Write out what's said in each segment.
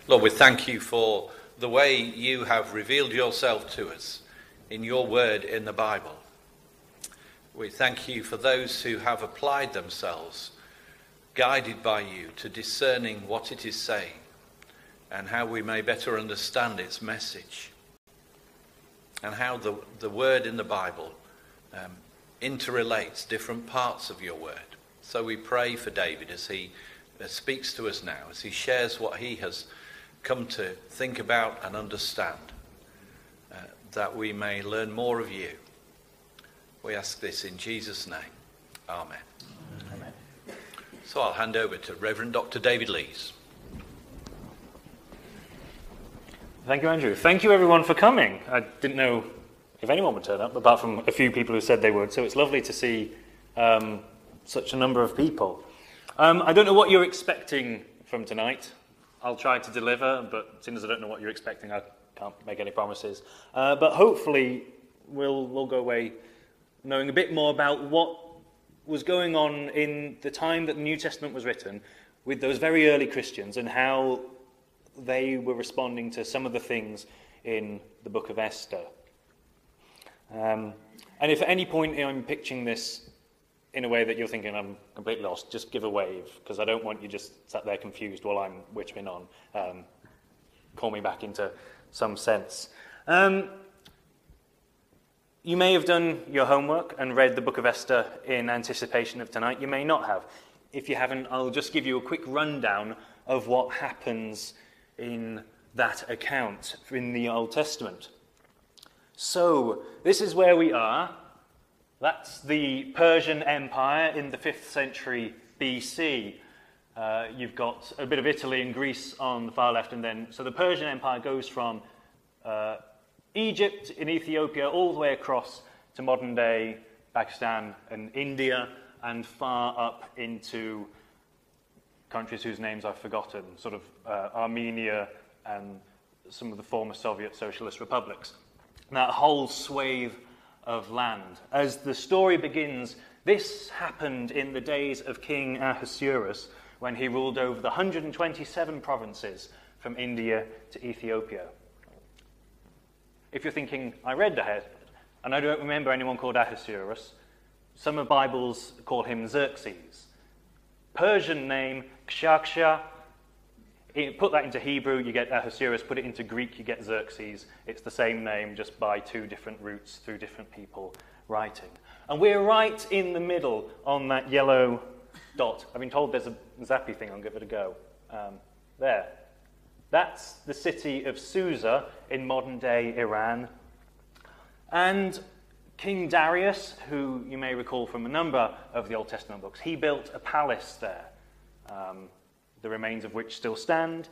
Lord, we thank you for the way you have revealed yourself to us in your word in the Bible. We thank you for those who have applied themselves, guided by you, to discerning what it is saying and how we may better understand its message, and how the word in the Bible interrelates different parts of your word. So we pray for David as he speaks to us now, as he shares what he has come to think about and understand, that we may learn more of you. We ask this in Jesus' name. Amen. Amen. So I'll hand over to Rev Dr David Lees. Thank you, Andrew. Thank you, everyone, for coming. I didn't know if anyone would turn up, apart from a few people who said they would. So it's lovely to see such a number of people. I don't know what you're expecting from tonight. I'll try to deliver, but as soon as I don't know what you're expecting, I can't make any promises. But hopefully we'll go away knowing a bit more about what was going on in the time that the New Testament was written with those very early Christians and how they were responding to some of the things in the book of Esther. And if at any point I'm pitching this in a way that you're thinking I'm completely lost, just give a wave, because I don't want you just sat there confused while I'm whittling on. Call me back into some sense. You may have done your homework and read the book of Esther in anticipation of tonight. You may not have. If you haven't, I'll just give you a quick rundown of what happens in that account in the Old Testament. So, this is where we are. That's the Persian Empire in the 5th century BC. You've got a bit of Italy and Greece on the far left, and then so the Persian Empire goes from Egypt in Ethiopia all the way across to modern-day Pakistan and India, and far up into countries whose names I've forgotten, sort of Armenia and some of the former Soviet socialist republics. That whole swathe of land. As the story begins, this happened in the days of King Ahasuerus, when he ruled over the 127 provinces from India to Ethiopia. If you're thinking, I read ahead, and I don't remember anyone called Ahasuerus, some of Bibles call him Xerxes. Persian name, Kshaksha. Put that into Hebrew, you get Ahasuerus. Put it into Greek, you get Xerxes. It's the same name, just by two different routes through different people writing. And we're right in the middle on that yellow dot. I've been told there's a zappy thing, I'll give it a go. There. That's the city of Susa in modern-day Iran. And King Darius, who you may recall from a number of the Old Testament books, he built a palace there, the remains of which still stand,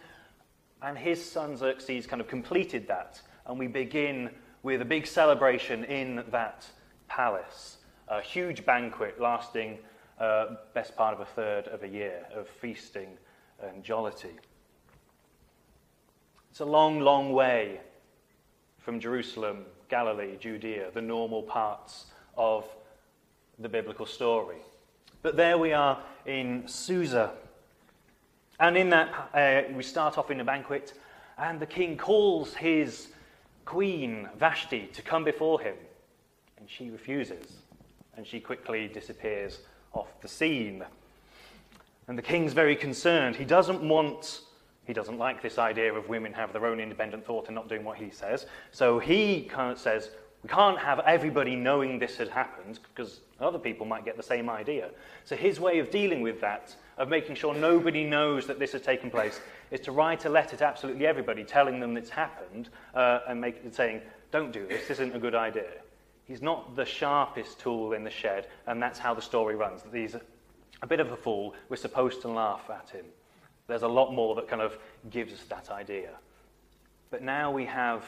and his son Xerxes kind of completed that, and we begin with a big celebration in that palace, a huge banquet lasting best part of a third of a year of feasting and jollity. It's a long, long way from Jerusalem, Galilee, Judea, the normal parts of the biblical story. But there we are in Susa. And in that, we start off in a banquet, and the king calls his queen, Vashti, to come before him. And she refuses, and she quickly disappears off the scene. And the king's very concerned. He doesn't like this idea of women have their own independent thought and not doing what he says. So he kind of says, we can't have everybody knowing this had happened, because other people might get the same idea. So his way of dealing with that, of making sure nobody knows that this has taken place, is to write a letter to absolutely everybody telling them it's happened, and saying, don't do this isn't a good idea. He's not the sharpest tool in the shed, and that's how the story runs. He's a bit of a fool. We're supposed to laugh at him. There's a lot more that kind of gives us that idea. But now we have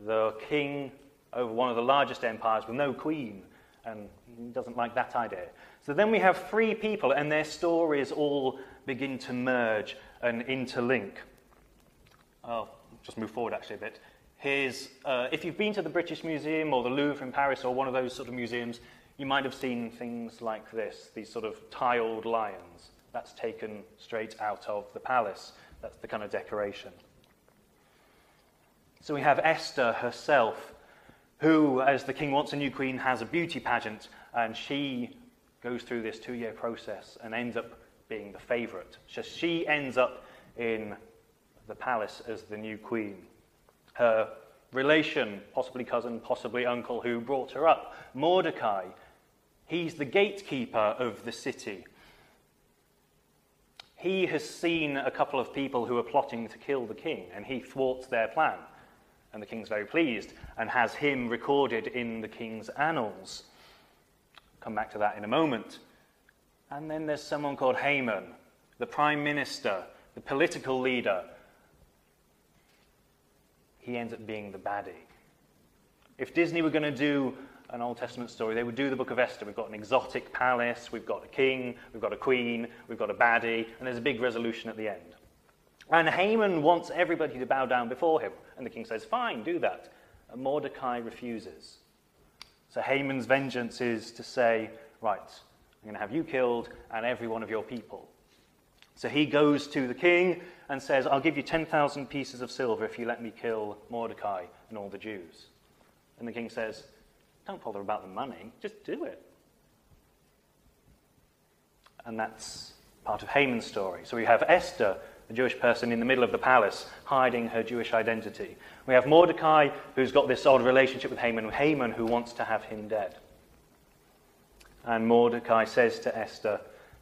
the king over one of the largest empires with no queen, and he doesn't like that idea. So then we have three people, and their stories all begin to merge and interlink. I'll just move forward actually a bit. Here's, if you've been to the British Museum or the Louvre in Paris or one of those sort of museums, you might have seen things like this, these sort of tiled lions. That's taken straight out of the palace. That's the kind of decoration. So we have Esther herself, who, as the king wants a new queen, has a beauty pageant, and she goes through this 2-year process and ends up being the favourite. So she ends up in the palace as the new queen. Her relation, possibly cousin, possibly uncle, who brought her up, Mordecai, he's the gatekeeper of the city. He has seen a couple of people who are plotting to kill the king, and he thwarts their plan. And the king's very pleased and has him recorded in the king's annals. Come back to that in a moment. And then there's someone called Haman, the prime minister, the political leader. He ends up being the baddie. If Disney were going to do an Old Testament story, they would do the book of Esther. We've got an exotic palace, we've got a king, we've got a queen, we've got a baddie, and there's a big resolution at the end. And Haman wants everybody to bow down before him. And the king says, fine, do that. And Mordecai refuses. So Haman's vengeance is to say, right, I'm going to have you killed and every one of your people. So he goes to the king and says, I'll give you 10,000 pieces of silver if you let me kill Mordecai and all the Jews. And the king says, don't bother about the money, just do it. And that's part of Haman's story. So we have Esther, a Jewish person in the middle of the palace, hiding her Jewish identity. We have Mordecai, who's got this odd relationship with Haman who wants to have him dead. And Mordecai says to Esther,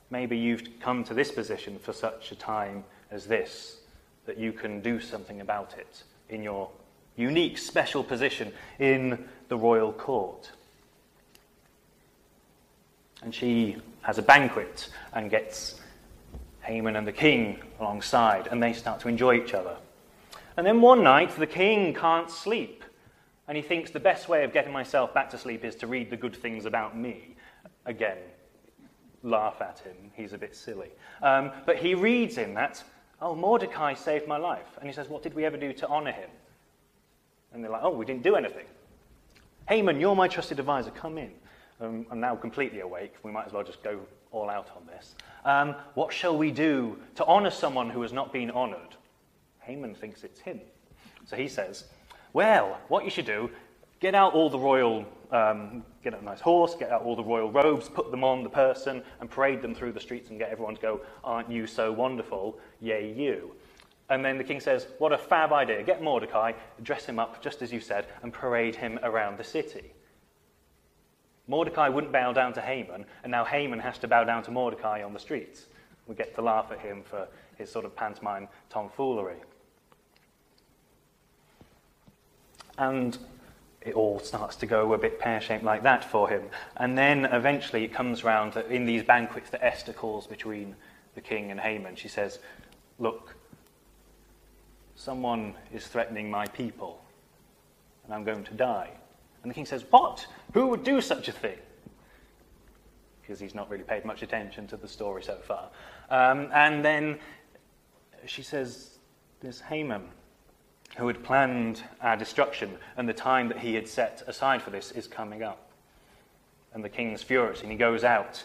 maybe you've come to this position for such a time as this, that you can do something about it in your unique, special position in the royal court. And she has a banquet and gets Haman and the king alongside, and they start to enjoy each other. And then one night, the king can't sleep, and he thinks the best way of getting myself back to sleep is to read the good things about me. Again, laugh at him, he's a bit silly. But he reads in that, oh, Mordecai saved my life. And he says, what did we ever do to honour him? And they're like, oh, we didn't do anything. Haman, you're my trusted advisor, come in. I'm now completely awake, we might as well just go all out on this. What shall we do to honour someone who has not been honoured? Haman thinks it's him. So he says, well, what you should do, get out all the royal, get a nice horse, get out all the royal robes, put them on the person, and parade them through the streets and get everyone to go, aren't you so wonderful? Yay, you. And then the king says, what a fab idea. Get Mordecai, dress him up just as you said, and parade him around the city. Mordecai wouldn't bow down to Haman, and now Haman has to bow down to Mordecai on the streets. We get to laugh at him for his sort of pantomime tomfoolery. And it all starts to go a bit pear-shaped like that for him. And then eventually it comes round that in these banquets that Esther calls between the king and Haman, she says, look, someone is threatening my people, and I'm going to die. And the king says, what? Who would do such a thing? Because he's not really paid much attention to the story so far. And then she says, there's Haman, who had planned our destruction, and the time that he had set aside for this is coming up. And the king's furious, and he goes out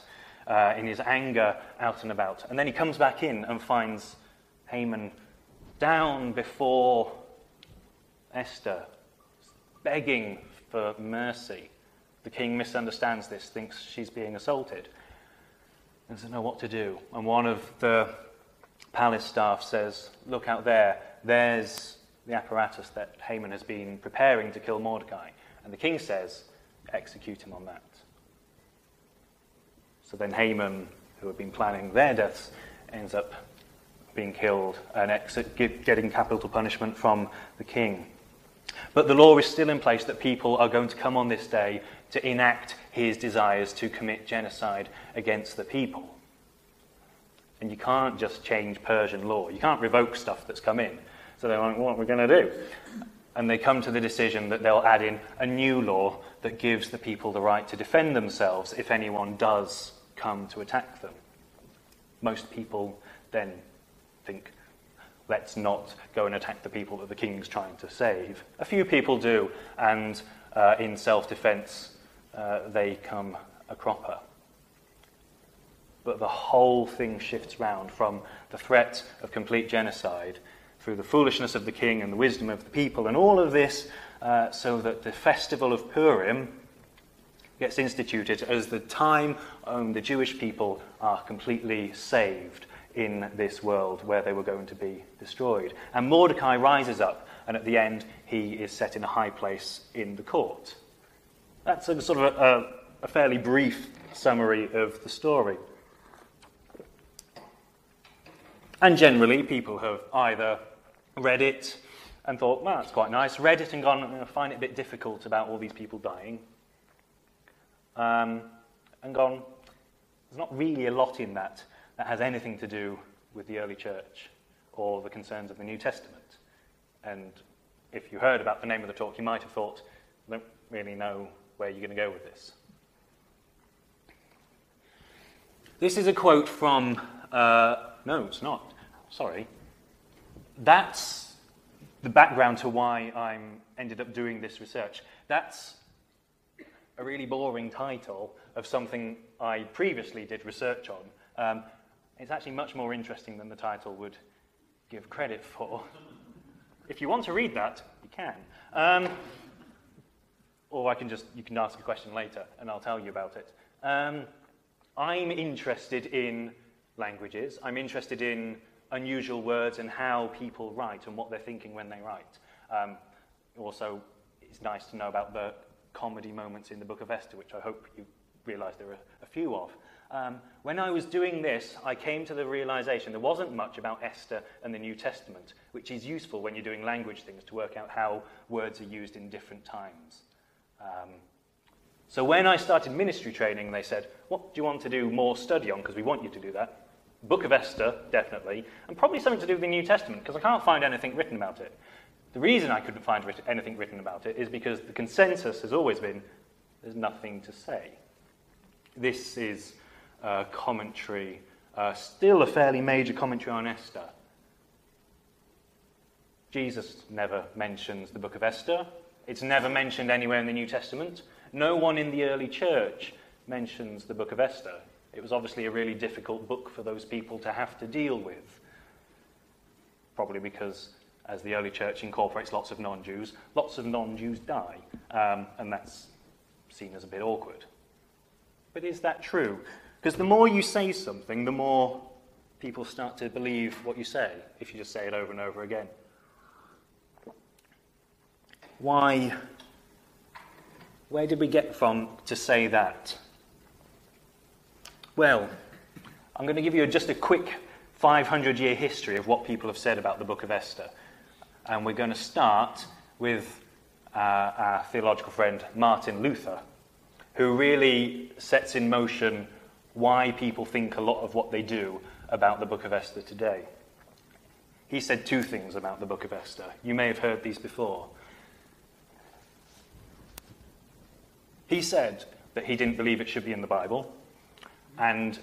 in his anger out and about. And then he comes back in and finds Haman down before Esther, begging for mercy. The king misunderstands this, thinks she's being assaulted, and doesn't know what to do. And one of the palace staff says, look out there, there's the apparatus that Haman has been preparing to kill Mordecai. And the king says, execute him on that. So then Haman, who had been planning their deaths, ends up being killed and getting capital punishment from the king. But the law is still in place that people are going to come on this day to enact his desires to commit genocide against the people. And you can't just change Persian law. You can't revoke stuff that's come in. So they're like, what are we going to do? And they come to the decision that they'll add in a new law that gives the people the right to defend themselves if anyone does come to attack them. Most people then think, let's not go and attack the people that the king's trying to save. A few people do, and in self-defense, they come a cropper. but the whole thing shifts round from the threat of complete genocide through the foolishness of the king and the wisdom of the people, and all of this so that the festival of Purim gets instituted as the time the Jewish people are completely saved in this world where they were going to be destroyed. And Mordecai rises up, and at the end he is set in a high place in the court. That's a sort of a fairly brief summary of the story. And generally people have either read it and thought, well, that's quite nice, read it and gone, I find it a bit difficult about all these people dying, and gone, there's not really a lot in that has anything to do with the early church or the concerns of the New Testament. And if you heard about the name of the talk, you might have thought, I don't really know where you're going to go with this. This is a quote from, no, it's not, sorry. That's the background to why I ended up doing this research. That's a really boring title of something I previously did research on. It's actually much more interesting than the title would give credit for. If you want to read that, you can. Or you can ask a question later and I'll tell you about it. I'm interested in languages. I'm interested in unusual words and how people write and what they're thinking when they write. Also, it's nice to know about the comedy moments in the Book of Esther, which I hope you realise there are a few of. When I was doing this, I came to the realisation there wasn't much about Esther and the New Testament, which is useful when you're doing language things to work out how words are used in different times. So when I started ministry training, they said, what do you want to do more study on? Because we want you to do that. Book of Esther, definitely, and probably something to do with the New Testament, because I can't find anything written about it. The reason I couldn't find anything written about it is because the consensus has always been, there's nothing to say. This is a commentary, still a fairly major commentary on Esther. Jesus never mentions the Book of Esther. It's never mentioned anywhere in the New Testament. No one in the early church mentions the Book of Esther. It was obviously a really difficult book for those people to have to deal with. Probably because, as the early church incorporates lots of non-Jews die. And that's seen as a bit awkward. But is that true? Because the more you say something, the more people start to believe what you say, if you just say it over and over again. Where did we get from to say that? Well, I'm going to give you just a quick 500-year history of what people have said about the Book of Esther. And we're going to start with our theological friend Martin Luther, who really sets in motion why people think a lot of what they do about the Book of Esther today. He said two things about the Book of Esther. You may have heard these before. He said that he didn't believe it should be in the Bible, and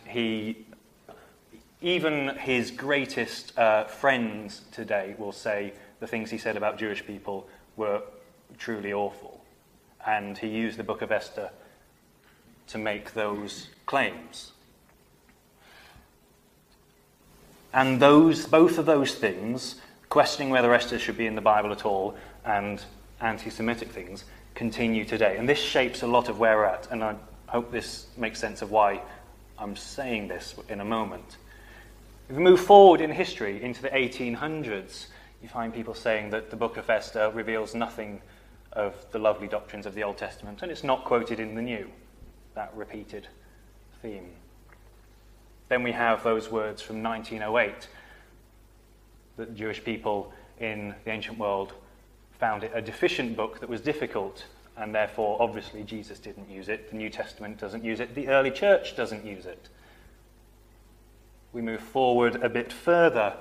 even his greatest friends today will say the things he said about Jewish people were truly awful. And he used the Book of Esther to make those claims. And both of those things, questioning whether Esther should be in the Bible at all, and anti-Semitic things, continue today. And this shapes a lot of where we're at, and I hope this makes sense of why I'm saying this in a moment. If we move forward in history into the 1800s, you find people saying that the Book of Esther reveals nothing of the lovely doctrines of the Old Testament, and it's not quoted in the New, that repeated theme. Then we have those words from 1908, that the Jewish people in the ancient world found it a deficient book that was difficult, and therefore, obviously, Jesus didn't use it, the New Testament doesn't use it, the early church doesn't use it. We move forward a bit further.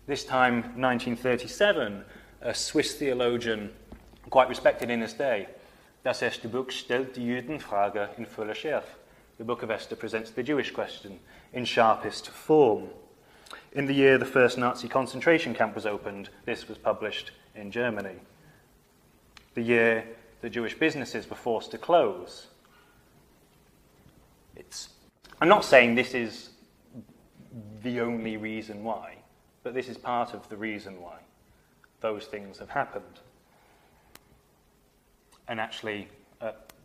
This time, 1937, a Swiss theologian, quite respected in his day, Das erste Buch stellt die Judenfrage in voller Schärfe. The Book of Esther presents the Jewish question in sharpest form. In the year the first Nazi concentration camp was opened, this was published in Germany. The year the Jewish businesses were forced to close. It's I'm not saying this is the only reason why, but this is part of the reason why those things have happened. And actually,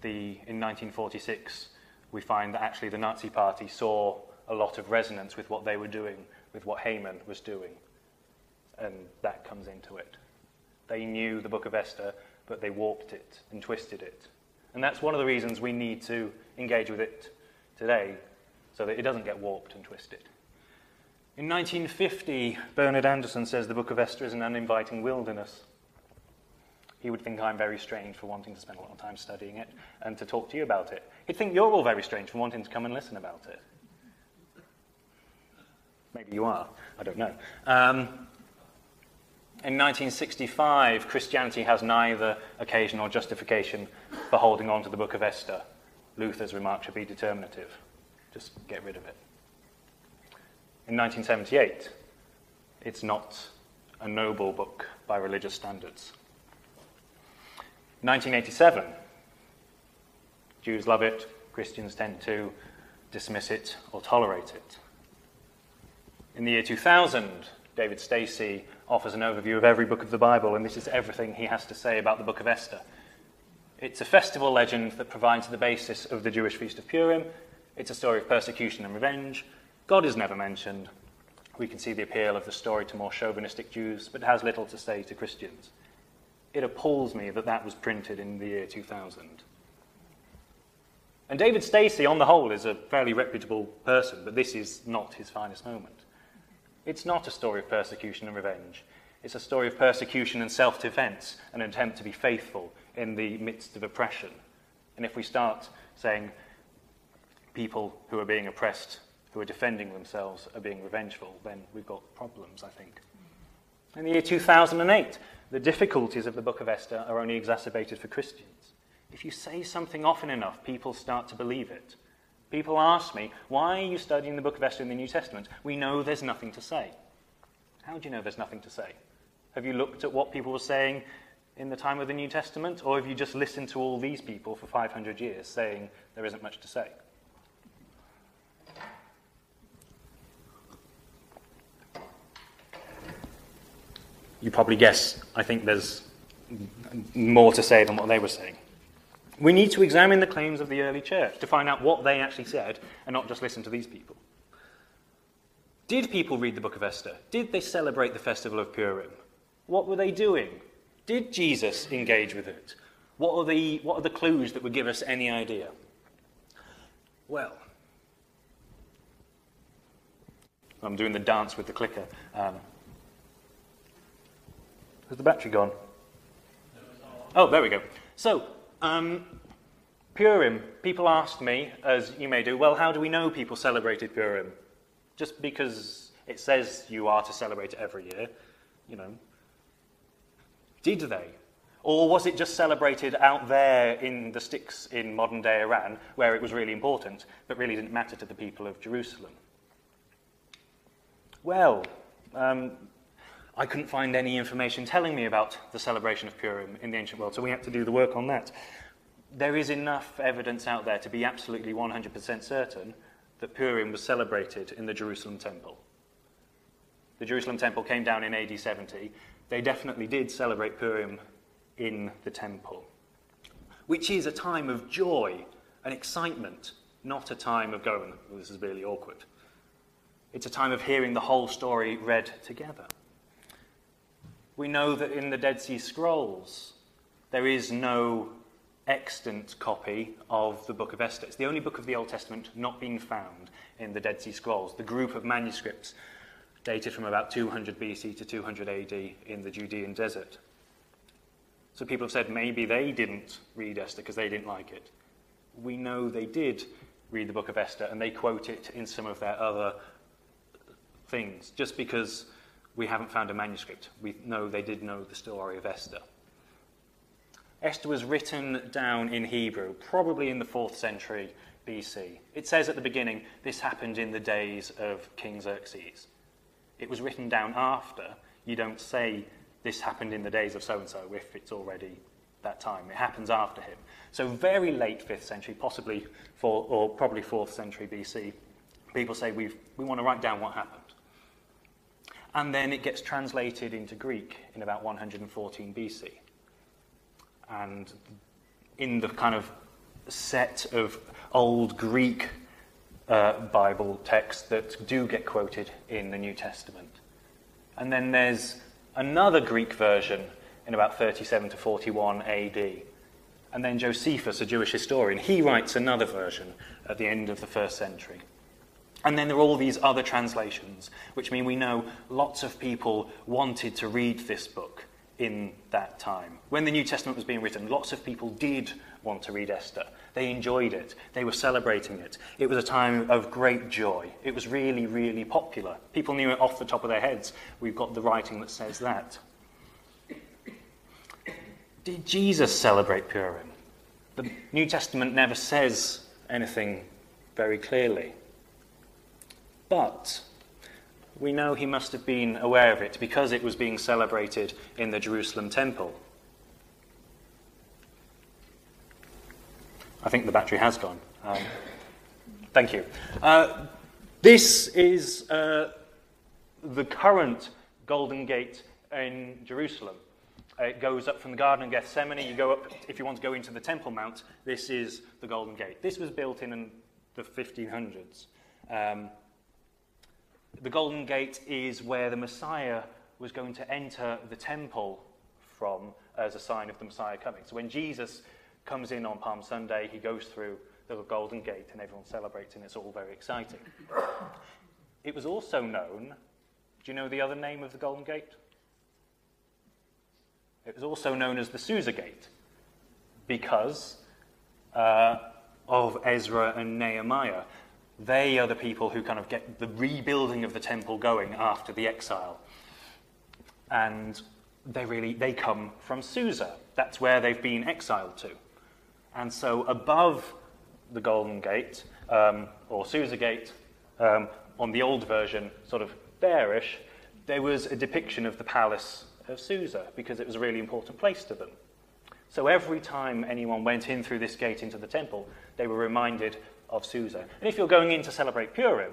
in 1946, we find that actually the Nazi Party saw a lot of resonance with what they were doing, with what Haman was doing. And that comes into it. They knew the book of Esther, but they warped it and twisted it. And that's one of the reasons we need to engage with it today, so that it doesn't get warped and twisted. In 1950, Bernard Anderson says the book of Esther is an uninviting wilderness. He would think I'm very strange for wanting to spend a lot of time studying it and to talk to you about it. He'd think you're all very strange for wanting to come and listen about it. Maybe you are, I don't know. In 1965, Christianity has neither occasion or justification for holding on to the book of Esther. Luther's remark should be determinative. Just get rid of it. In 1978, it's not a noble book by religious standards. 1987, Jews love it, Christians tend to dismiss it or tolerate it. In the year 2000, David Stacey offers an overview of every book of the Bible, and this is everything he has to say about the book of Esther. It's a festival legend that provides the basis of the Jewish feast of Purim. It's a story of persecution and revenge. God is never mentioned. We can see the appeal of the story to more chauvinistic Jews, but has little to say to Christians. It appalls me that that was printed in the year 2000. And David Stacey, on the whole, is a fairly reputable person, but this is not his finest moment. It's not a story of persecution and revenge. It's a story of persecution and self-defense, an attempt to be faithful in the midst of oppression. And if we start saying people who are being oppressed, who are defending themselves, are being revengeful, then we've got problems, I think. In the year 2008, the difficulties of the book of Esther are only exacerbated for Christians. If you say something often enough, people start to believe it. People ask me, why are you studying the book of Esther in the New Testament? We know there's nothing to say. How do you know there's nothing to say? Have you looked at what people were saying in the time of the New Testament? Or have you just listened to all these people for 500 years saying there isn't much to say? You probably guess, I think there's more to say than what they were saying. We need to examine the claims of the early church to find out what they actually said and not just listen to these people. Did people read the book of Esther? Did they celebrate the festival of Purim? What were they doing? Did Jesus engage with it? What are the clues that would give us any idea? Well, I'm doing the dance with the clicker. Has the battery gone? Oh, there we go. So, Purim. People asked me, as you may do, well, how do we know people celebrated Purim? Just because it says you are to celebrate it every year, you know. Did they? Or was it just celebrated out there in the sticks in modern-day Iran, where it was really important, but really didn't matter to the people of Jerusalem? Well, I couldn't find any information telling me about the celebration of Purim in the ancient world, so we had to do the work on that. There is enough evidence out there to be absolutely 100% certain that Purim was celebrated in the Jerusalem temple. The Jerusalem temple came down in AD 70. They definitely did celebrate Purim in the temple, which is a time of joy and excitement, not a time of going, well, this is really awkward. It's a time of hearing the whole story read together. We know that in the Dead Sea Scrolls, there is no extant copy of the book of Esther. It's the only book of the Old Testament not being found in the Dead Sea Scrolls, the group of manuscripts dated from about 200 BC to 200 AD in the Judean desert. So people have said maybe they didn't read Esther because they didn't like it. We know they did read the book of Esther, and they quote it in some of their other things. Just because we haven't found a manuscript, we know they did know the story of Esther. Esther was written down in Hebrew, probably in the 4th century BC. It says at the beginning, this happened in the days of King Xerxes. It was written down after. You don't say, this happened in the days of so-and-so, if it's already that time. It happens after him. So very late 5th century, possibly or probably 4th century BC, people say we want to write down what happened. And then it gets translated into Greek in about 114 BC. And in the kind of set of old Greek Bible texts that do get quoted in the New Testament. And then there's another Greek version in about 37 to 41 AD. And then Josephus, a Jewish historian, he writes another version at the end of the 1st century. And then there are all these other translations, which mean we know lots of people wanted to read this book in that time. When the New Testament was being written, lots of people did want to read Esther. They enjoyed it. They were celebrating it. It was a time of great joy. It was really, really popular. People knew it off the top of their heads. We've got the writing that says that. Did Jesus celebrate Purim? The New Testament never says anything very clearly. But we know he must have been aware of it because it was being celebrated in the Jerusalem temple. I think the battery has gone. Thank you. This is the current Golden Gate in Jerusalem. It goes up from the Garden of Gethsemane. You go up, if you want to go into the Temple Mount, this is the Golden Gate. This was built in the 1500s. The Golden Gate is where the Messiah was going to enter the temple from as a sign of the Messiah coming. So when Jesus comes in on Palm Sunday, he goes through the Golden Gate and everyone celebrates and it's all very exciting. It was also known, do you know the other name of the Golden Gate? It was also known as the Susa Gate because of Ezra and Nehemiah. They are the people who kind of get the rebuilding of the temple going after the exile. And they come from Susa. That's where they've been exiled to. And so above the Golden Gate, or Susa Gate, on the old version, sort of bearish, there was a depiction of the palace of Susa, because it was a really important place to them. So every time anyone went in through this gate into the temple, they were reminded of Susa. And if you're going in to celebrate Purim,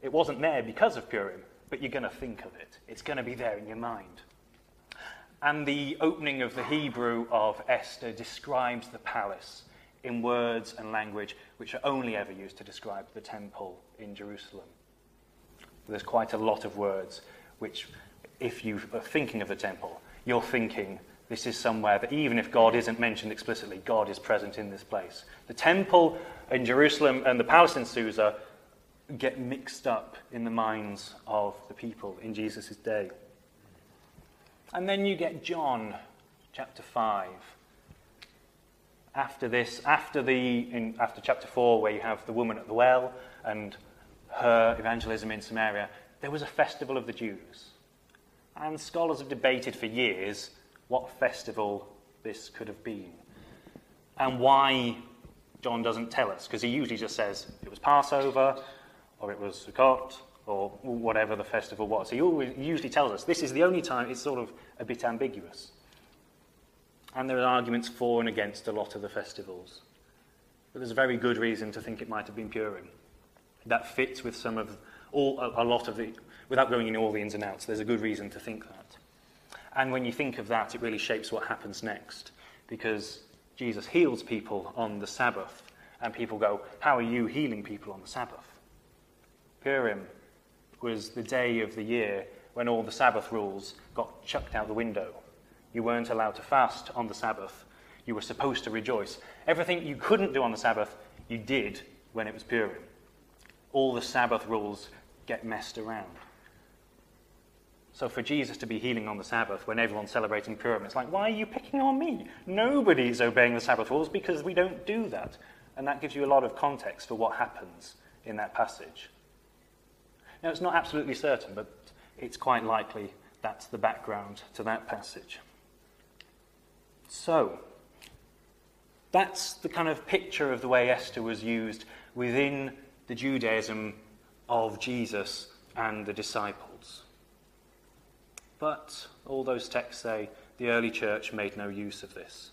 it wasn't there because of Purim, but you're going to think of it. It's going to be there in your mind. And the opening of the Hebrew of Esther describes the palace in words and language which are only ever used to describe the temple in Jerusalem. There's quite a lot of words which, if you are thinking of the temple, you're thinking this is somewhere that even if God isn't mentioned explicitly, God is present in this place. The temple in Jerusalem and the palace in Susa get mixed up in the minds of the people in Jesus' day. And then you get John chapter 5. After this, after chapter 4, where you have the woman at the well and her evangelism in Samaria, there was a festival of the Jews. And scholars have debated for years what festival this could have been and why John doesn't tell us, because he usually just says it was Passover or it was Sukkot or whatever the festival was. He usually tells us this is the only time it's sort of a bit ambiguous. And there are arguments for and against a lot of the festivals. But there's a very good reason to think it might have been Purim. That fits with a lot of the, without going into all the ins and outs, there's a good reason to think that. And when you think of that, it really shapes what happens next, because Jesus heals people on the Sabbath, and people go, how are you healing people on the Sabbath? Purim was the day of the year when all the Sabbath rules got chucked out the window. You weren't allowed to fast on the Sabbath. You were supposed to rejoice. Everything you couldn't do on the Sabbath, you did when it was Purim. All the Sabbath rules get messed around. So for Jesus to be healing on the Sabbath when everyone's celebrating Purim, it's like, why are you picking on me? Nobody's obeying the Sabbath rules because we don't do that. And that gives you a lot of context for what happens in that passage. Now, it's not absolutely certain, but it's quite likely that's the background to that passage. So, that's the kind of picture of the way Esther was used within the Judaism of Jesus and the disciples. But all those texts say the early church made no use of this.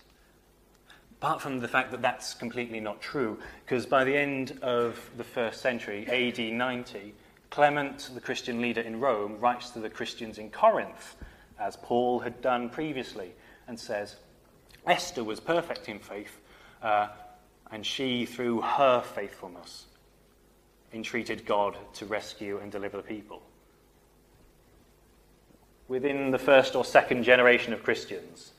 Apart from the fact that that's completely not true, because by the end of the 1st century, AD 90, Clement, the Christian leader in Rome, writes to the Christians in Corinth, as Paul had done previously, and says, Esther was perfect in faith, and she, through her faithfulness, entreated God to rescue and deliver the people. Within the 1st or 2nd generation of Christians,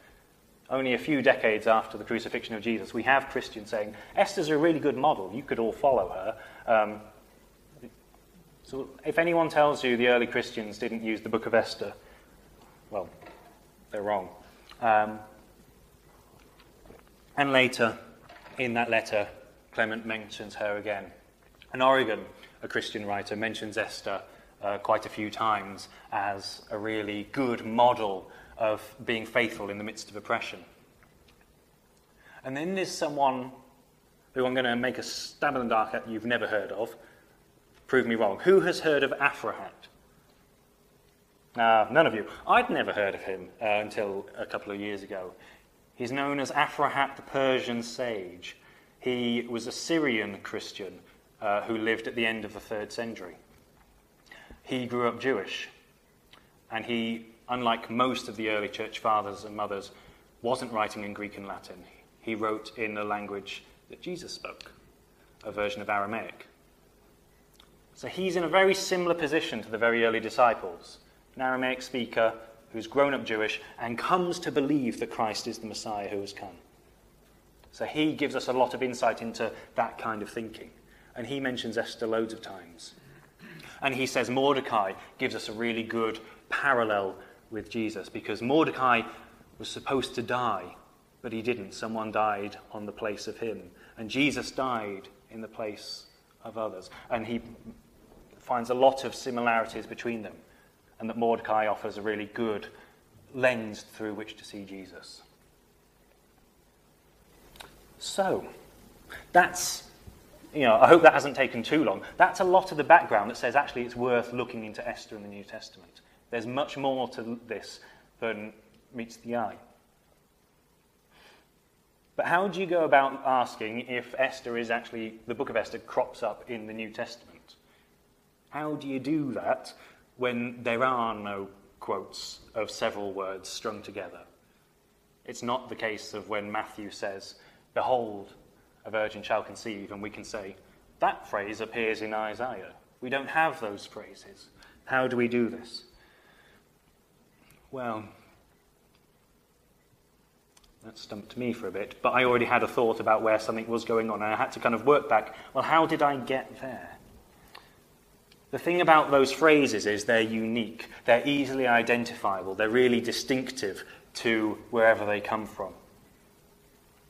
only a few decades after the crucifixion of Jesus, we have Christians saying, Esther's a really good model, you could all follow her. So if anyone tells you the early Christians didn't use the book of Esther, well, they're wrong. And later, in that letter, Clement mentions her again. And Origen, a Christian writer, mentions Esther quite a few times as a really good model of being faithful in the midst of oppression. And then there's someone who I'm going to make a stab in the dark at you've never heard of. Prove me wrong. Who has heard of Aphrahat? None of you. I'd never heard of him until a couple of years ago. He's known as Aphrahat the Persian sage. He was a Syrian Christian who lived at the end of the 3rd century. He grew up Jewish, and he, unlike most of the early church fathers and mothers, wasn't writing in Greek and Latin. He wrote in a language that Jesus spoke, a version of Aramaic. So he's in a very similar position to the very early disciples, an Aramaic speaker who's grown up Jewish and comes to believe that Christ is the Messiah who has come. So he gives us a lot of insight into that kind of thinking. And he mentions Esther loads of times. And he says Mordecai gives us a really good parallel with Jesus, because Mordecai was supposed to die, but he didn't. Someone died on the place of him. And Jesus died in the place of others. And he finds a lot of similarities between them, and that Mordecai offers a really good lens through which to see Jesus. So, that's, I hope that hasn't taken too long. That's a lot of the background that says actually it's worth looking into Esther in the New Testament. There's much more to this than meets the eye. But how do you go about asking if Esther is actually, the book of Esther crops up in the New Testament? How do you do that when there are no quotes of several words strung together? It's not the case of when Matthew says, "Behold, a virgin shall conceive," and we can say, that phrase appears in Isaiah. We don't have those phrases. How do we do this? Well, that stumped me for a bit, but I already had a thought about where something was going on, and I had to kind of work back, well, how did I get there? The thing about those phrases is they're unique, they're easily identifiable, they're really distinctive to wherever they come from.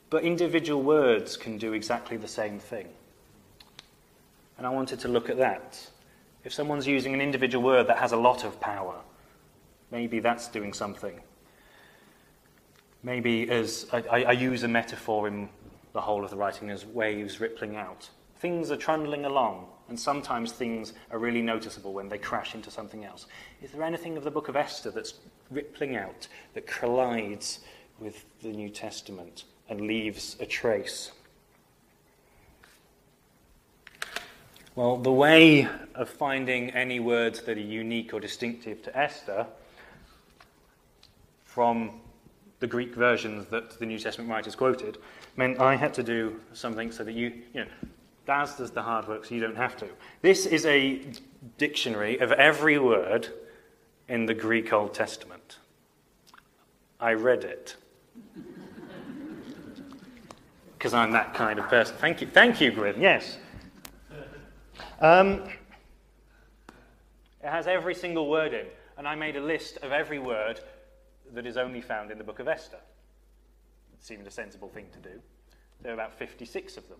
But individual words can do exactly the same thing. And I wanted to look at that. If someone's using an individual word that has a lot of power, maybe that's doing something. Maybe as I use a metaphor in the whole of the writing as waves rippling out. Things are trundling along, and sometimes things are really noticeable when they crash into something else. Is there anything of the book of Esther that's rippling out, that collides with the New Testament and leaves a trace? Well, the way of finding any words that are unique or distinctive to Esther from the Greek versions that the New Testament writers quoted meant I had to do something so that Daz does the hard work so you don't have to. This is a dictionary of every word in the Greek Old Testament. I read it. Because I'm that kind of person. Thank you, Gwyn, yes. It has every single word in, and I made a list of every word that is only found in the book of Esther. It seemed a sensible thing to do. There are about 56 of them.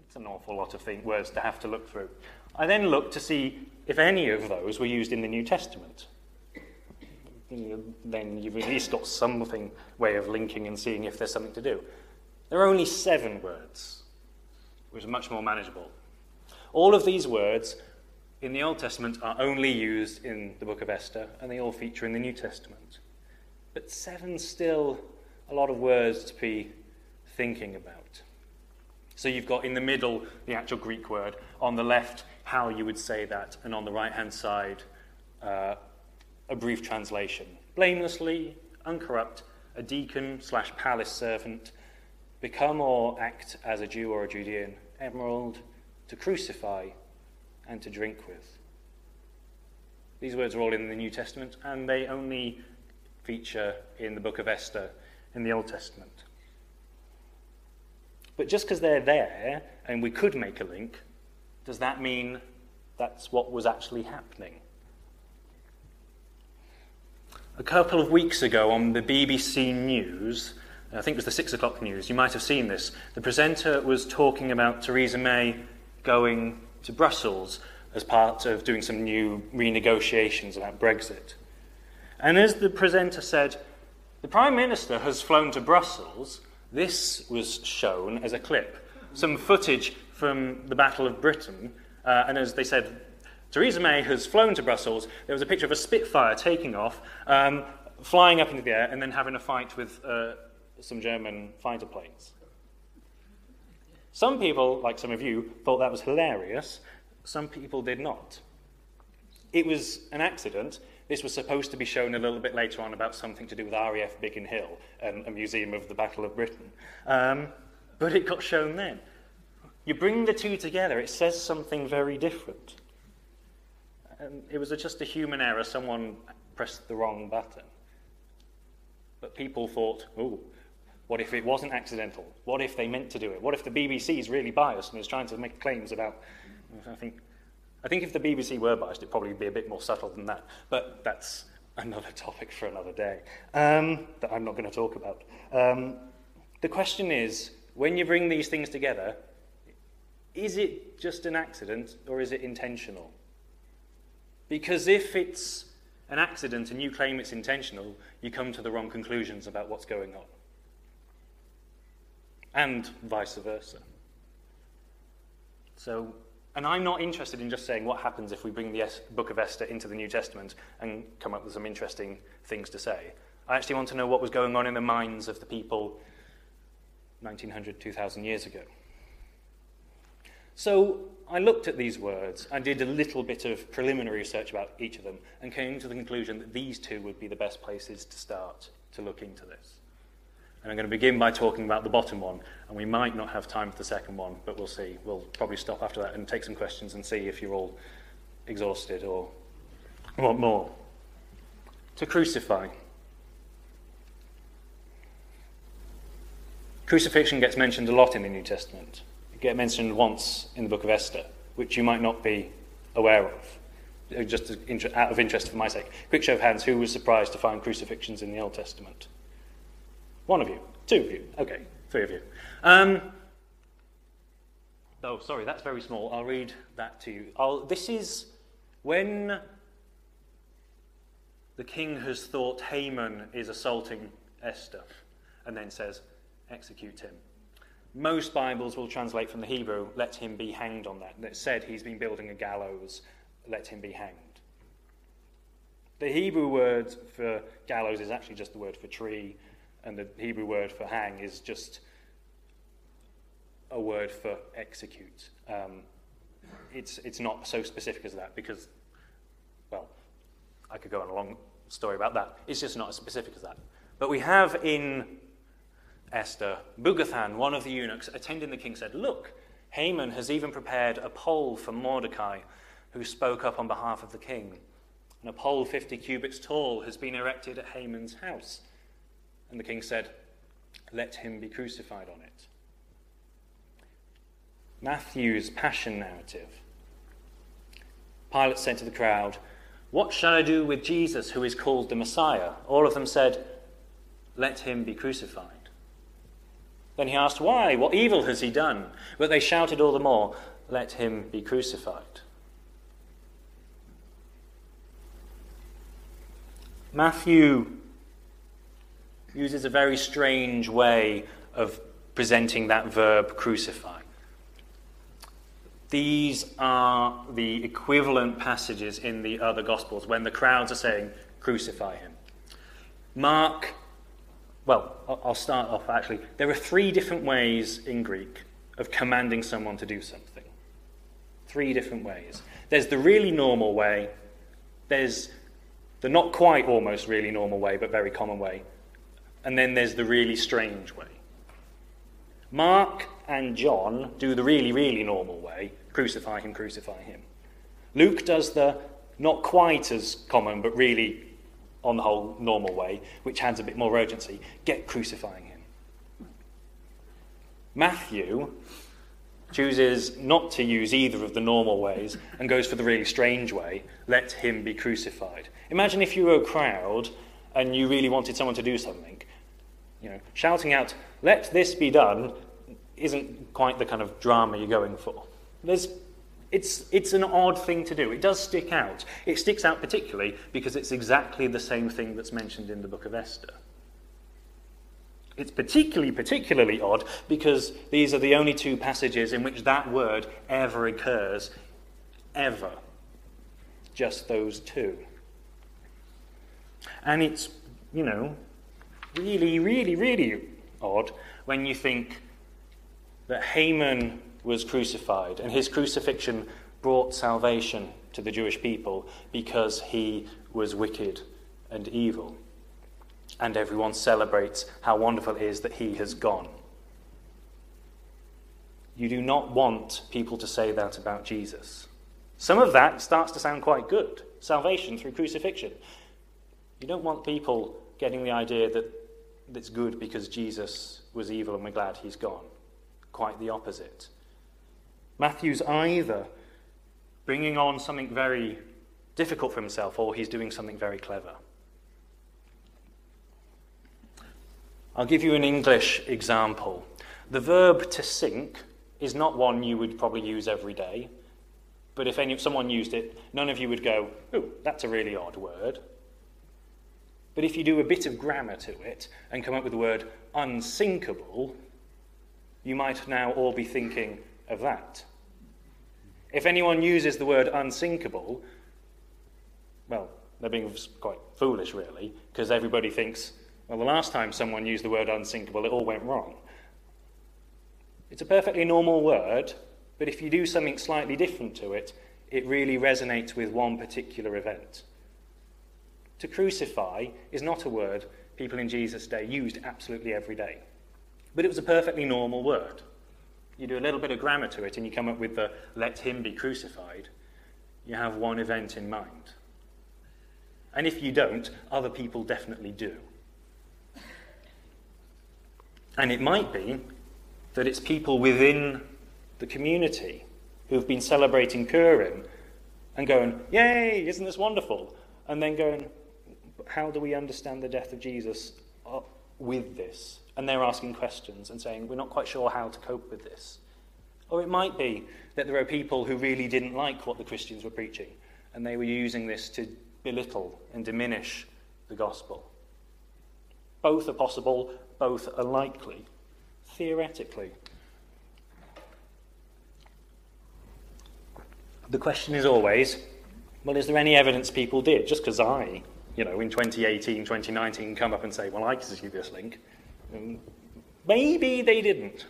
It's an awful lot of words to have to look through. I then looked to see if any of those were used in the New Testament. Then you've at least got something way of linking and seeing if there's something to do. There are only 7 words, which are much more manageable. All of these words in the Old Testament are only used in the book of Esther, and they all feature in the New Testament. But 7's still a lot of words to be thinking about. So you've got in the middle the actual Greek word, on the left how you would say that, and on the right-hand side a brief translation. Blamelessly, uncorrupt, a deacon/palace servant, become or act as a Jew or a Judean, emerald, to crucify and to drink with. These words are all in the New Testament, and they only feature in the book of Esther in the Old Testament. But just because they're there, and we could make a link, does that mean that's what was actually happening? A couple of weeks ago on the BBC News, I think it was the 6 o'clock news, you might have seen this, the presenter was talking about Theresa May going to Brussels as part of doing some new renegotiations about Brexit. And as the presenter said, the Prime Minister has flown to Brussels, this was shown as a clip, some footage from the Battle of Britain, and as they said, Theresa May has flown to Brussels, there was a picture of a Spitfire taking off, flying up into the air, and then having a fight with some German fighter planes. Some people, like some of you, thought that was hilarious. Some people did not. It was an accident. This was supposed to be shown a little bit later on about something to do with RAF Biggin Hill, a museum of the Battle of Britain. But it got shown then. You bring the two together, it says something very different. It was just a human error. Someone pressed the wrong button. But people thought, oh, what if it wasn't accidental? What if they meant to do it? What if the BBC is really biased and is trying to make claims about... I think if the BBC were biased, it'd probably be a bit more subtle than that. But that's another topic for another day that I'm not going to talk about. The question is, when you bring these things together, is it just an accident or is it intentional? Because if it's an accident and you claim it's intentional, you come to the wrong conclusions about what's going on. And vice versa. So... And I'm not interested in just saying what happens if we bring the book of Esther into the New Testament and come up with some interesting things to say. I actually want to know what was going on in the minds of the people 1900, 2,000 years ago. So I looked at these words, I did a little bit of preliminary research about each of them, and came to the conclusion that these two would be the best places to start to look into this. And I'm going to begin by talking about the bottom one, and we might not have time for the second one, but we'll see. We'll probably stop after that and take some questions and see if you're all exhausted or want more. To crucify. Crucifixion gets mentioned a lot in the New Testament. It gets mentioned once in the book of Esther, which you might not be aware of. Just out of interest for my sake. Quick show of hands, who was surprised to find crucifixions in the Old Testament? One of you. Two of you. Okay, three of you. Oh, sorry, that's very small. I'll read that to you. This is when the king has thought Haman is assaulting Esther and then says, execute him. Most Bibles will translate from the Hebrew, let him be hanged on that. That said, he's been building a gallows, let him be hanged. The Hebrew word for gallows is actually just the word for tree, and the Hebrew word for hang is just a word for execute. It's not so specific as that because, well, I could go on a long story about that. It's just not as specific as that. But we have in Esther, Bugathan, one of the eunuchs, attending the king, said, look, Haman has even prepared a pole for Mordecai, who spoke up on behalf of the king. And a pole 50 cubits tall has been erected at Haman's house. And the king said, let him be crucified on it. Matthew's Passion narrative. Pilate said to the crowd, what shall I do with Jesus, who is called the Messiah? All of them said, let him be crucified. Then he asked, why? What evil has he done? But they shouted all the more, let him be crucified. Matthew uses a very strange way of presenting that verb, crucify. These are the equivalent passages in the other Gospels when the crowds are saying, crucify him. I'll start off actually. There are 3 different ways in Greek of commanding someone to do something. 3 different ways. There's the really normal way, there's the not quite almost really normal way, but very common way, and then there's the really strange way. Mark and John do the really, really normal way, crucify him, crucify him. Luke does the not quite as common, but really, on the whole, normal way, which adds a bit more urgency, get crucifying him. Matthew chooses not to use either of the normal ways and goes for the really strange way, let him be crucified. Imagine if you were a crowd and you really wanted someone to do something. Shouting out, let this be done, isn't quite the kind of drama you're going for. It's an odd thing to do. It does stick out. It sticks out particularly because it's exactly the same thing that's mentioned in the book of Esther. It's particularly odd because these are the only 2 passages in which that word ever occurs. Ever. Just those 2. And it's, really, really, really odd when you think that Haman was crucified and his crucifixion brought salvation to the Jewish people because he was wicked and evil. And everyone celebrates how wonderful it is that he has gone. You do not want people to say that about Jesus. Some of that starts to sound quite good. Salvation through crucifixion. You don't want people getting the idea that it's good because Jesus was evil and we're glad he's gone. Quite the opposite. Matthew's either bringing on something very difficult for himself or he's doing something very clever. I'll give you an English example. The verb to sink is not one you would probably use every day, but if someone used it, none of you would go, "Ooh, that's a really odd word." But if you do a bit of grammar to it and come up with the word unsinkable, you might now all be thinking of that. If anyone uses the word unsinkable, well, they're being quite foolish, really, because everybody thinks, well, the last time someone used the word unsinkable, it all went wrong. It's a perfectly normal word, but if you do something slightly different to it, it really resonates with one particular event. To crucify is not a word people in Jesus' day used absolutely every day, but it was a perfectly normal word. You do a little bit of grammar to it and you come up with the let him be crucified, you have one event in mind. And if you don't, other people definitely do. And it might be that it's people within the community who've been celebrating Purim and going, yay, isn't this wonderful? And then going, how do we understand the death of Jesus with this? And they're asking questions and saying, we're not quite sure how to cope with this. Or it might be that there are people who really didn't like what the Christians were preaching, and they were using this to belittle and diminish the gospel. Both are possible, both are likely, theoretically. The question is always, well, is there any evidence people did? Just because I, in 2018, 2019, come up and say, well, I see this link. Maybe they didn't.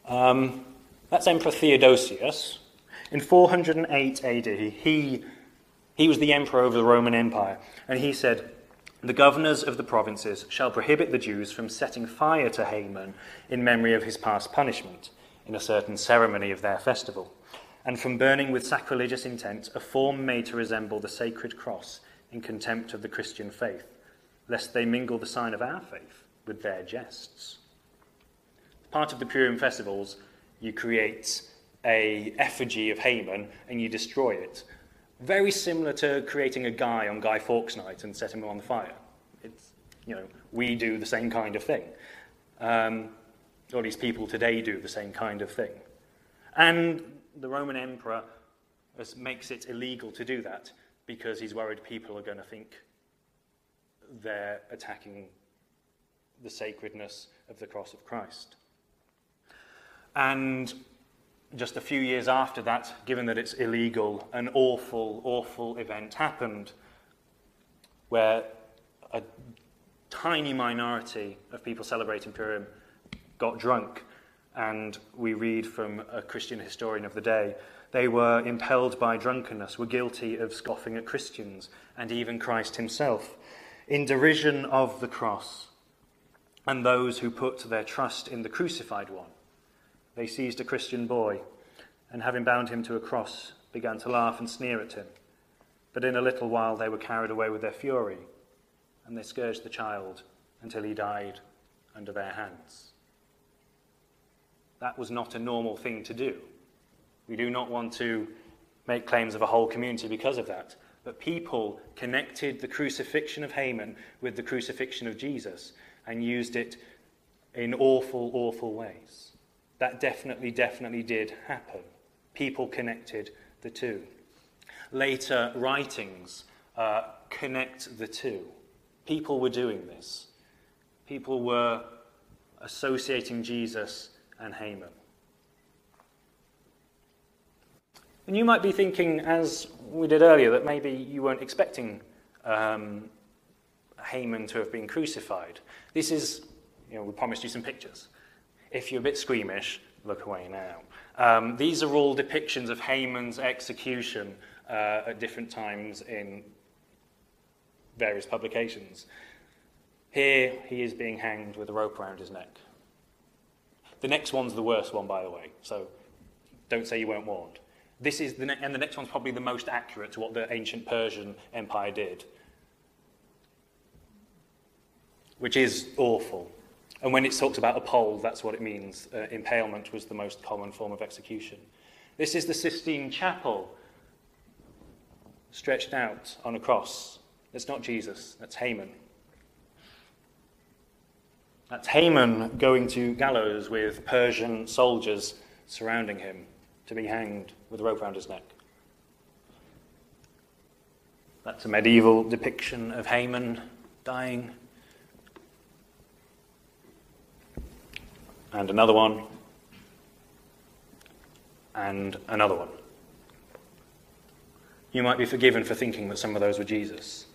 That's Emperor Theodosius. In 408 AD, he was the emperor of the Roman Empire, and he said, the governors of the provinces shall prohibit the Jews from setting fire to Haman in memory of his past punishment in a certain ceremony of their festival, and from burning with sacrilegious intent a form made to resemble the sacred cross in contempt of the Christian faith, lest they mingle the sign of our faith with their jests. Part of the Purim festivals, you create a effigy of Haman and you destroy it. Very similar to creating a guy on Guy Fawkes Night and setting him on fire. It's, we do the same kind of thing. Or at least people today do the same kind of thing. And the Roman emperor makes it illegal to do that because he's worried people are going to think they're attacking the sacredness of the cross of Christ. And just a few years after that, given that it's illegal, an awful, awful event happened. where a tiny minority of people celebrating Purim got drunk. And we read from a Christian historian of the day, they were impelled by drunkenness, were guilty of scoffing at Christians and even Christ himself, in derision of the cross and those who put their trust in the crucified one. They seized a Christian boy and, having bound him to a cross, began to laugh and sneer at him. But in a little while they were carried away with their fury, and they scourged the child until he died under their hands. That was not a normal thing to do. We do not want to make claims of a whole community because of that. But people connected the crucifixion of Haman with the crucifixion of Jesus and used it in awful, awful ways. That definitely did happen. People connected the two. Later writings connect the two. People were doing this. People were associating Jesus and Haman. And you might be thinking, as we did earlier, that maybe you weren't expecting Haman to have been crucified. This is, we promised you some pictures. If you're a bit squeamish, look away now. These are all depictions of Haman's execution at different times in various publications. Here he is being hanged with a rope around his neck. The next one's the worst one, by the way, so don't say you weren't warned. This is the next one's probably the most accurate to what the ancient Persian Empire did, which is awful. And when it talks about a pole, that's what it means. Impalement was the most common form of execution. This is the Sistine Chapel, stretched out on a cross. That's not Jesus, that's Haman. That's Haman going to gallows with Persian soldiers surrounding him to be hanged with a rope around his neck. That's a medieval depiction of Haman dying. And another one. And another one. You might be forgiven for thinking that some of those were Jesus.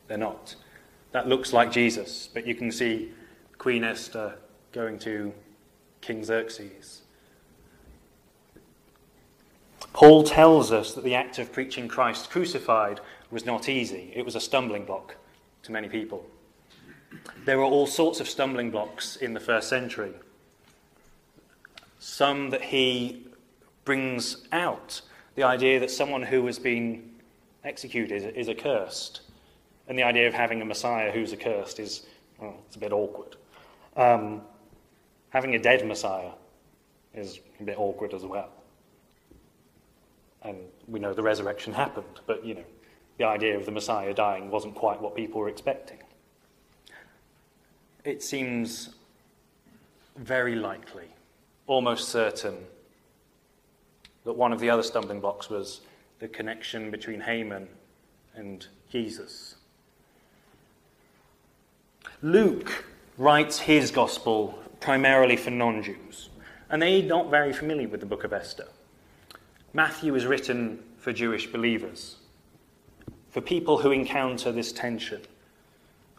They're not. That looks like Jesus, but you can see Queen Esther going to King Xerxes. Paul tells us that the act of preaching Christ crucified was not easy. It was a stumbling block to many people. There were all sorts of stumbling blocks in the first century. Some that he brings out, the idea that someone who has been executed is accursed. And the idea of having a Messiah who's accursed is, it's a bit awkward. Having a dead Messiah is a bit awkward as well. And we know the resurrection happened, but, the idea of the Messiah dying wasn't quite what people were expecting. It seems very likely, almost certain, that one of the other stumbling blocks was the connection between Haman and Jesus. Luke writes his gospel primarily for non-Jews, and they're not very familiar with the book of Esther. Matthew is written for Jewish believers, for people who encounter this tension.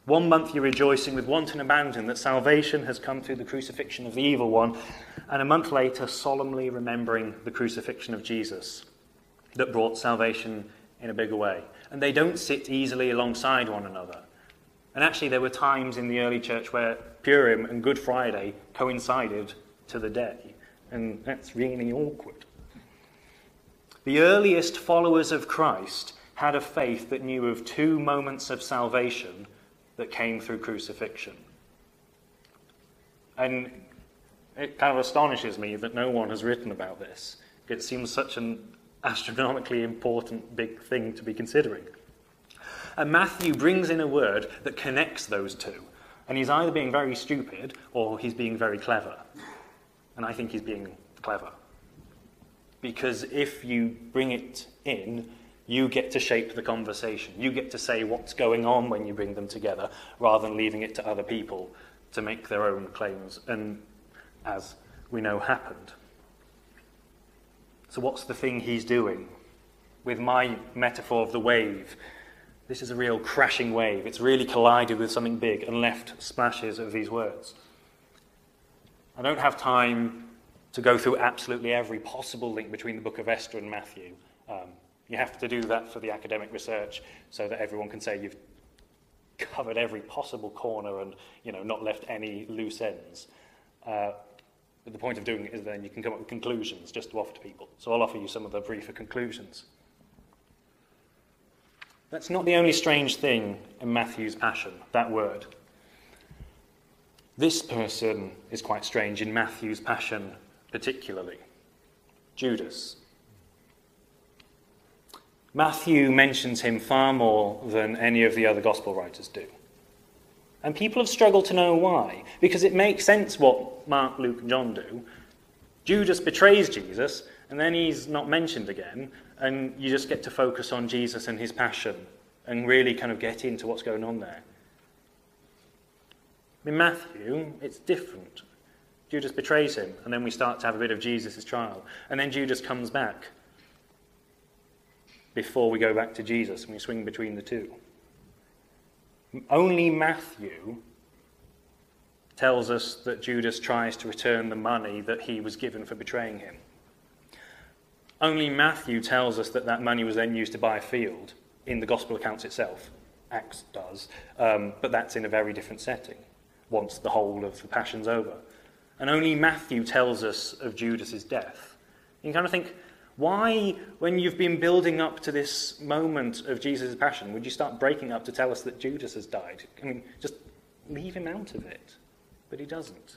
1 month you're rejoicing with wanton abandon that salvation has come through the crucifixion of the evil one, and a month later solemnly remembering the crucifixion of Jesus that brought salvation in a bigger way. And they don't sit easily alongside one another. And actually there were times in the early church where Purim and Good Friday coincided to the day, and that's really awkward. The earliest followers of Christ had a faith that knew of 2 moments of salvation that came through crucifixion. And it kind of astonishes me that no one has written about this. It seems such an astronomically important big thing to be considering. And Matthew brings in a word that connects those two. And he's either being very stupid or he's being very clever. And I think he's being clever. Because if you bring it in, you get to shape the conversation. You get to say what's going on when you bring them together, rather than leaving it to other people to make their own claims, and as we know happened. So what's the thing he's doing? With my metaphor of the wave, This is a real crashing wave. It's really collided with something big and left splashes of these words. I don't have time to go through absolutely every possible link between the book of Esther and Matthew. You have to do that for the academic research so that everyone can say you've covered every possible corner and not left any loose ends. But the point of doing it is then you can come up with conclusions just to offer to people. So I'll offer you some of the briefer conclusions. That's not the only strange thing in Matthew's passion, that word. This person is quite strange in Matthew's passion particularly. Judas. Matthew mentions him far more than any of the other gospel writers do. And people have struggled to know why, because it makes sense what Mark, Luke, and John do. Judas betrays Jesus, and then he's not mentioned again, and you just get to focus on Jesus and his passion and really kind of get into what's going on there. In Matthew, it's different. Judas betrays him, and then we start to have a bit of Jesus' trial. And then Judas comes back before we go back to Jesus, and we swing between the two. Only Matthew tells us that Judas tries to return the money that he was given for betraying him. Only Matthew tells us that that money was then used to buy a field in the gospel accounts itself. Acts does, but that's in a very different setting, once the whole of the passion's over. And only Matthew tells us of Judas's death. You can kind of think, why, when you've been building up to this moment of Jesus' passion, would you start breaking up to tell us that Judas has died? I mean, just leave him out of it. But he doesn't.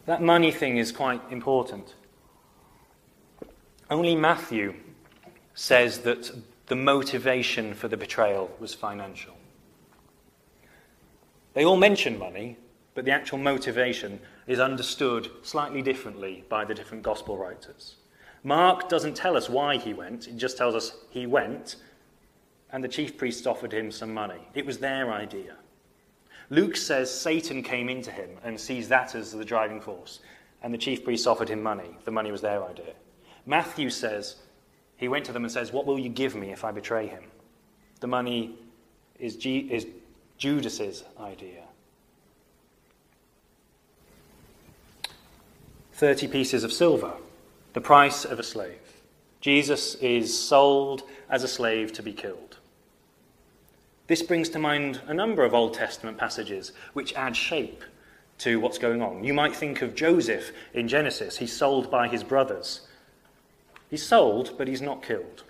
That money thing is quite important. Only Matthew says that the motivation for the betrayal was financial. They all mention money, but the actual motivation is understood slightly differently by the different gospel writers. Mark doesn't tell us why he went, it just tells us he went, and the chief priests offered him some money. It was their idea. Luke says Satan came into him and sees that as the driving force, and the chief priests offered him money. The money was their idea. Matthew says he went to them and says, "What will you give me if I betray him?" The money is Judas's idea. 30 pieces of silver, the price of a slave. Jesus is sold as a slave to be killed. This brings to mind a number of Old Testament passages which add shape to what's going on. You might think of Joseph in Genesis. He's sold by his brothers. He's sold, but he's not killed.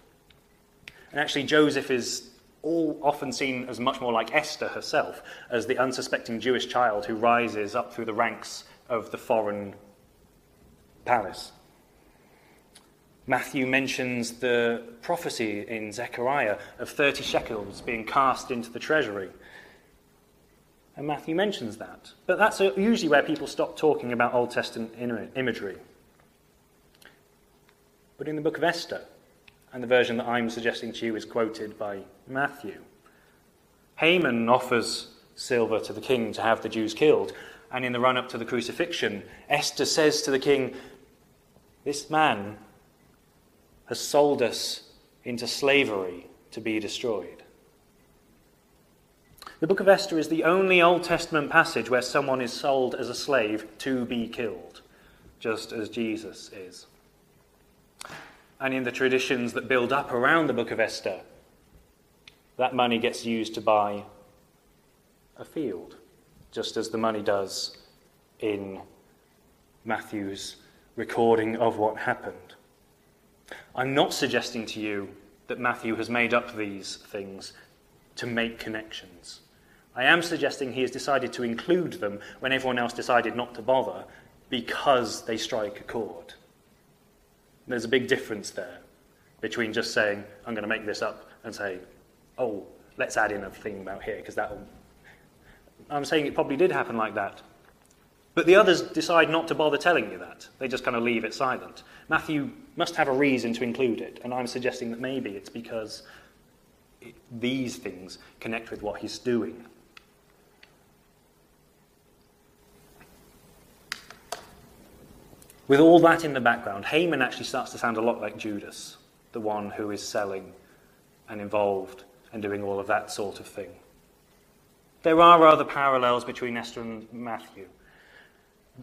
And actually, Joseph is often seen as much more like Esther herself, as the unsuspecting Jewish child who rises up through the ranks of the foreign palace. Matthew mentions the prophecy in Zechariah of 30 shekels being cast into the treasury. And Matthew mentions that. But that's usually where people stop talking about Old Testament imagery. But in the book of Esther, and the version that I'm suggesting to you is quoted by Matthew, Haman offers silver to the king to have the Jews killed. And in the run-up to the crucifixion, Esther says to the king, "This man has sold us into slavery to be destroyed." The book of Esther is the only Old Testament passage where someone is sold as a slave to be killed, just as Jesus is. And in the traditions that build up around the book of Esther, that money gets used to buy a field, just as the money does in Matthew's recording of what happened. I'm not suggesting to you that Matthew has made up these things to make connections. I am suggesting he has decided to include them when everyone else decided not to bother, because they strike a chord. There's a big difference there between just saying, I'm going to make this up, and say, oh, let's add in a thing about here, because that'll... I'm saying it probably did happen like that. But the others decide not to bother telling you that. They just kind of leave it silent. Matthew must have a reason to include it, and I'm suggesting that maybe it's because these things connect with what he's doing. With all that in the background, Haman actually starts to sound a lot like Judas. the one who is selling and involved and doing all of that sort of thing. There are other parallels between Esther and Matthew,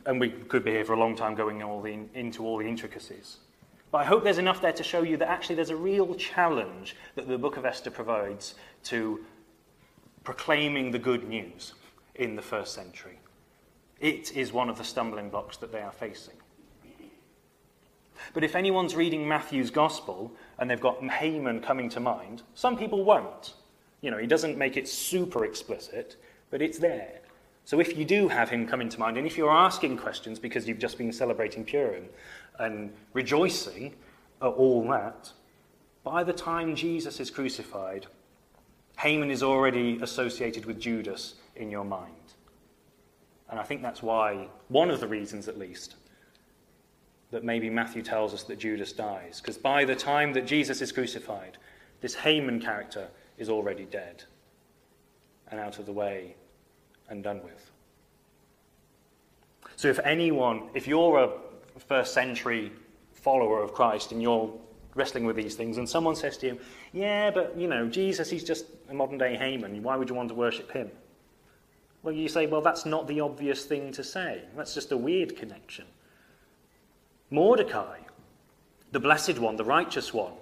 and we could be here for a long time going into all the intricacies. But I hope there's enough there to show you that actually there's a real challenge that the book of Esther provides to proclaiming the good news in the first century. It is one of the stumbling blocks that they are facing. But if anyone's reading Matthew's gospel and they've got Haman coming to mind, some people won't. You know, he doesn't make it super explicit, but it's there. So if you do have him come into mind, and if you're asking questions because you've just been celebrating Purim and rejoicing at all that, by the time Jesus is crucified, Haman is already associated with Judas in your mind. And I think that's why, one of the reasons at least, that maybe Matthew tells us that Judas dies. Because by the time that Jesus is crucified, this Haman character is already dead and out of the way and done with. So if you're a first century follower of Christ and you're wrestling with these things and someone says to you, yeah, but, Jesus, he's just a modern day Haman. Why would you want to worship him? Well, you say, well, that's not the obvious thing to say. That's just a weird connection. Mordecai, the blessed one, the righteous one,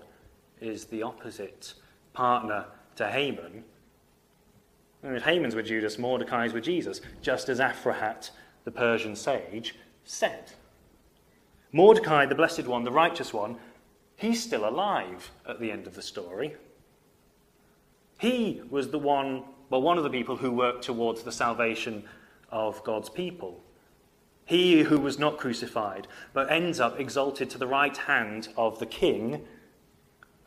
is the opposite partner to Haman. And if Haman's with Judas, Mordecai's with Jesus, just as Aphrahat, the Persian sage, said. Mordecai, the blessed one, the righteous one, he's still alive at the end of the story. He was one of the people who worked towards the salvation of God's people. He who was not crucified, but ends up exalted to the right hand of the king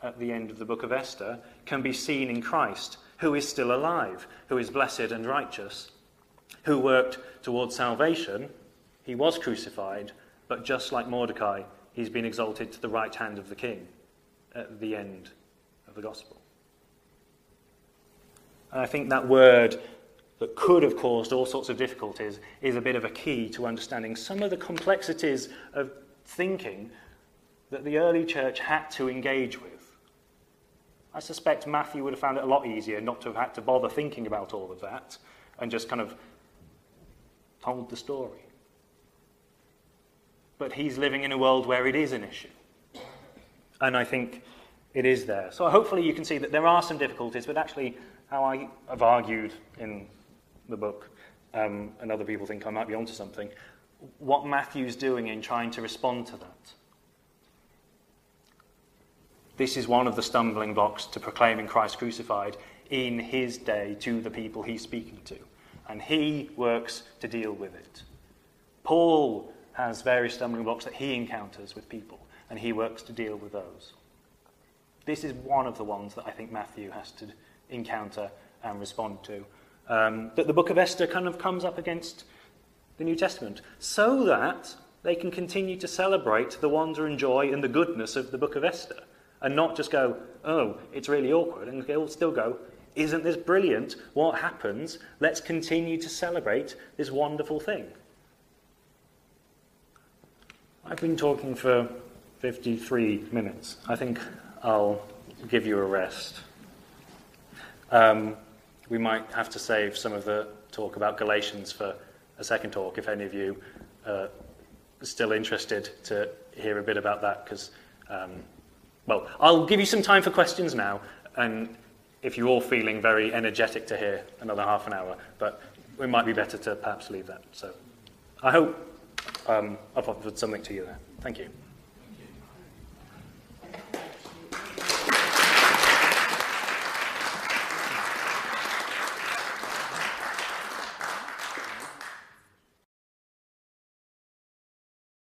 at the end of the book of Esther, can be seen in Christ, who is still alive, who is blessed and righteous, who worked towards salvation. He was crucified, but just like Mordecai, he's been exalted to the right hand of the king at the end of the gospel. And I think that word that could have caused all sorts of difficulties is a bit of a key to understanding some of the complexities of thinking that the early church had to engage with. I suspect Matthew would have found it a lot easier not to have had to bother thinking about all of that and just kind of told the story. But he's living in a world where it is an issue. And I think it is there. So hopefully you can see that there are some difficulties, but actually how I have argued in the book, and other people think I might be onto something, what Matthew's doing in trying to respond to that. This is one of the stumbling blocks to proclaiming Christ crucified in his day to the people he's speaking to. And he works to deal with it. Paul has various stumbling blocks that he encounters with people, and he works to deal with those. This is one of the ones that I think Matthew has to encounter and respond to. That the book of Esther kind of comes up against the New Testament, so that they can continue to celebrate the wonder and joy and the goodness of the book of Esther, and not just go, oh, it's really awkward, and they'll still go, isn't this brilliant? What happens? Let's continue to celebrate this wonderful thing. I've been talking for 53 minutes. I think I'll give you a rest. We might have to save some of the talk about Galatians for a second talk, if any of you are still interested to hear a bit about that, because, I'll give you some time for questions now, and if you're all feeling very energetic to hear another half an hour, but it might be better to perhaps leave that. So I hope I've offered something to you there. Thank you.